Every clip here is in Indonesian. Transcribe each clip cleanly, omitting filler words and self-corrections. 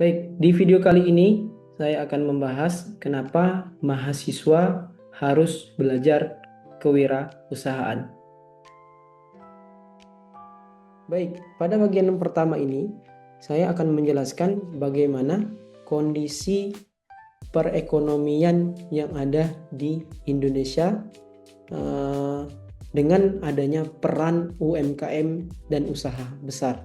Baik, di video kali ini saya akan membahas kenapa mahasiswa harus belajar kewirausahaan. Baik, pada bagian yang pertama ini saya akan menjelaskan bagaimana kondisi perekonomian yang ada di Indonesia dengan adanya peran UMKM dan usaha besar.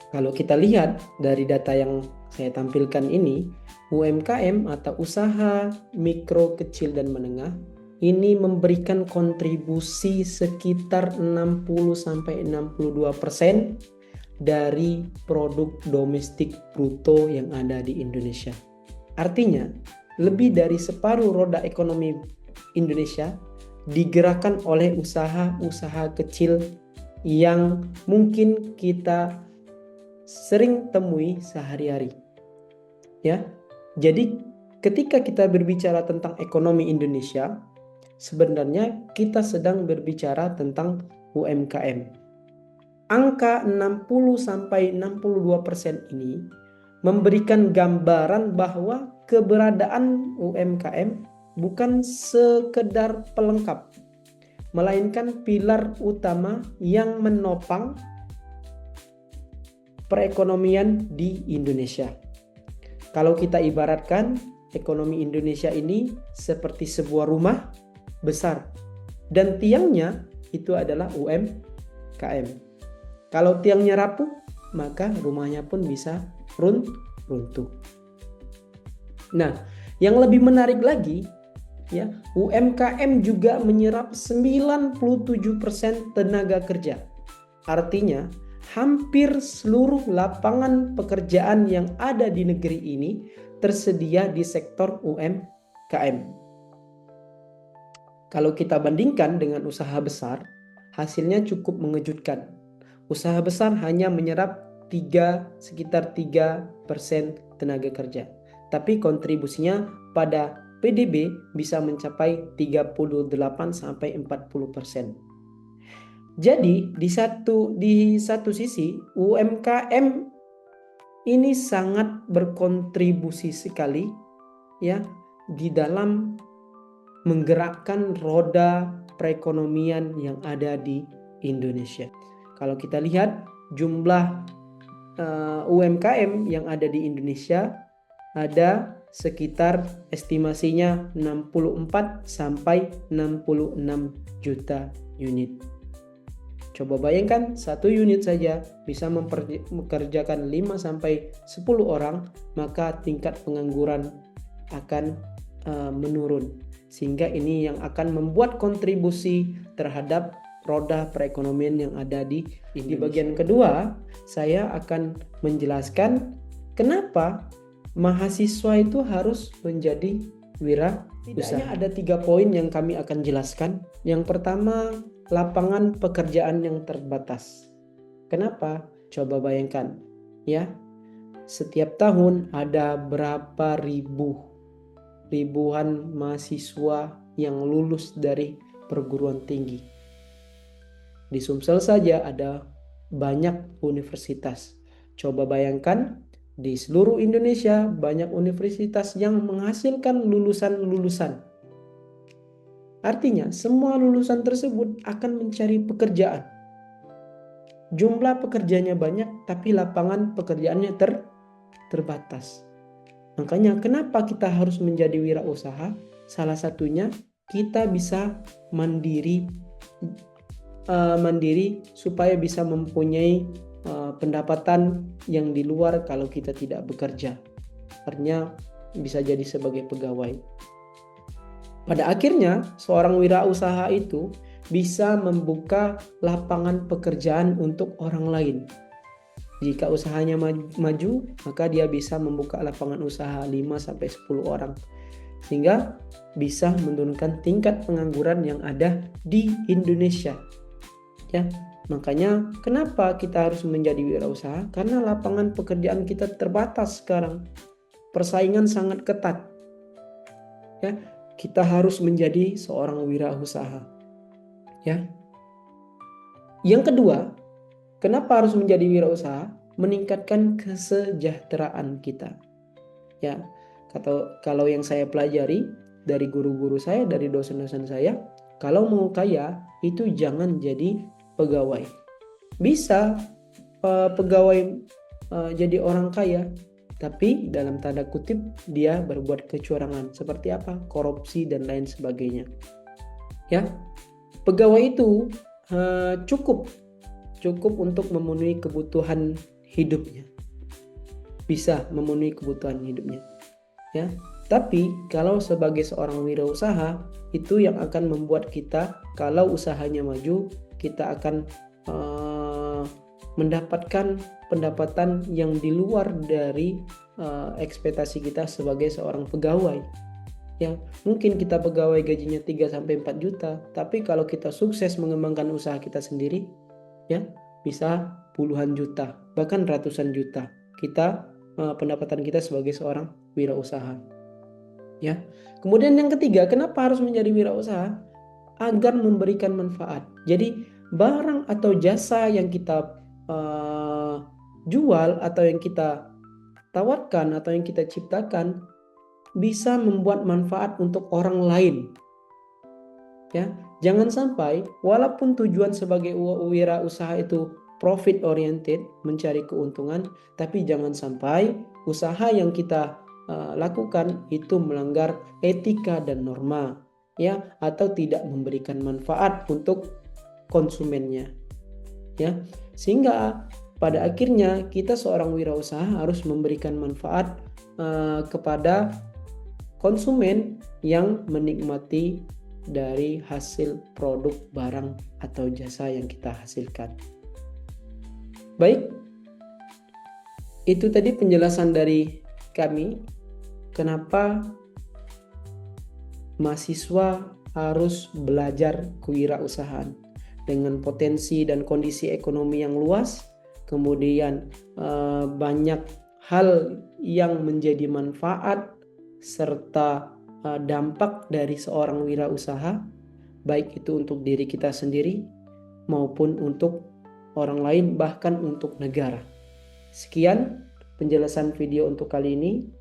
Kalau kita lihat dari data yang saya tampilkan ini, UMKM atau usaha mikro, kecil, dan menengah ini memberikan kontribusi sekitar 60-62% dari produk domestik bruto yang ada di Indonesia. Artinya, lebih dari separuh roda ekonomi Indonesia digerakkan oleh usaha-usaha kecil yang mungkin kita sering temui sehari-hari. Ya. Jadi ketika kita berbicara tentang ekonomi Indonesia, sebenarnya kita sedang berbicara tentang UMKM. Angka 60-62% ini memberikan gambaran bahwa keberadaan UMKM bukan sekedar pelengkap, melainkan pilar utama yang menopang perekonomian di Indonesia. Kalau kita ibaratkan ekonomi Indonesia ini seperti sebuah rumah besar dan tiangnya itu adalah UMKM. Kalau tiangnya rapuh, maka rumahnya pun bisa runtuh. Nah, yang lebih menarik lagi, ya, UMKM juga menyerap 97% tenaga kerja. Artinya, hampir seluruh lapangan pekerjaan yang ada di negeri ini tersedia di sektor UMKM. Kalau kita bandingkan dengan usaha besar, hasilnya cukup mengejutkan. Usaha besar hanya menyerap sekitar 3% tenaga kerja. Tapi kontribusinya pada PDB bisa mencapai 38-40%. Jadi di satu sisi UMKM ini sangat berkontribusi sekali ya di dalam menggerakkan roda perekonomian yang ada di Indonesia. Kalau kita lihat jumlah UMKM yang ada di Indonesia ada sekitar estimasinya 64-66 juta unit. Coba bayangkan satu unit saja bisa mempekerjakan 5-10 orang, maka tingkat pengangguran akan menurun. Sehingga ini yang akan membuat kontribusi terhadap roda perekonomian yang ada di Indonesia. Di bagian kedua, saya akan menjelaskan kenapa mahasiswa itu harus menjadi wirausaha. Ada 3 poin yang kami akan jelaskan. Yang pertama, lapangan pekerjaan yang terbatas. Kenapa? Coba bayangkan, ya. Setiap tahun ada berapa ribuan mahasiswa yang lulus dari perguruan tinggi. Di Sumsel saja ada banyak universitas. Coba bayangkan di seluruh Indonesia banyak universitas yang menghasilkan lulusan-lulusan. Artinya semua lulusan tersebut akan mencari pekerjaan. Jumlah pekerjaannya banyak tapi lapangan pekerjaannya terbatas. Makanya kenapa kita harus menjadi wirausaha? Salah satunya kita bisa mandiri supaya bisa mempunyai pendapatan yang di luar kalau kita tidak bekerja. Artinya bisa jadi sebagai pegawai. Pada akhirnya seorang wirausaha itu bisa membuka lapangan pekerjaan untuk orang lain. Jika usahanya maju, maka dia bisa membuka lapangan usaha 5-10 orang. Sehingga bisa menurunkan tingkat pengangguran yang ada di Indonesia. Ya, makanya kenapa kita harus menjadi wirausaha? Karena lapangan pekerjaan kita terbatas sekarang. Persaingan sangat ketat. Ya, kita harus menjadi seorang wirausaha. Ya. Yang kedua, kenapa harus menjadi wirausaha? meningkatkan kesejahteraan kita. Ya, kalau yang saya pelajari dari guru-guru saya, dari dosen-dosen saya, kalau mau kaya itu jangan jadi pegawai. Bisa pegawai jadi orang kaya, tapi dalam tanda kutip dia berbuat kecurangan. Seperti apa? Korupsi dan lain sebagainya. Ya, pegawai itu cukup untuk memenuhi kebutuhan hidupnya, bisa memenuhi kebutuhan hidupnya, ya. Tapi kalau sebagai seorang wirausaha, itu yang akan membuat kita, kalau usahanya maju, kita akan mendapatkan pendapatan yang di luar dari ekspektasi kita sebagai seorang pegawai. Ya, mungkin kita pegawai gajinya 3-4 juta, tapi kalau kita sukses mengembangkan usaha kita sendiri, ya bisa puluhan juta, bahkan ratusan juta kita pendapatan kita sebagai seorang wirausaha. Ya. Kemudian yang ketiga, kenapa harus menjadi wirausaha? Agar memberikan manfaat. Jadi barang atau jasa yang kita jual atau yang kita tawarkan atau yang kita ciptakan bisa membuat manfaat untuk orang lain. Ya, jangan sampai walaupun tujuan sebagai wirausaha itu profit oriented, mencari keuntungan, tapi jangan sampai usaha yang kita lakukan itu melanggar etika dan norma, ya, atau tidak memberikan manfaat untuk konsumennya, ya. Sehingga pada akhirnya kita seorang wirausaha harus memberikan manfaat kepada konsumen yang menikmati dari hasil produk, barang atau jasa yang kita hasilkan. Baik, itu tadi penjelasan dari kami kenapa mahasiswa harus belajar kewirausahaan dengan potensi dan kondisi ekonomi yang luas, kemudian banyak hal yang menjadi manfaat serta dampak dari seorang wirausaha, baik itu untuk diri kita sendiri maupun untuk orang lain, bahkan untuk negara. Sekian penjelasan video untuk kali ini.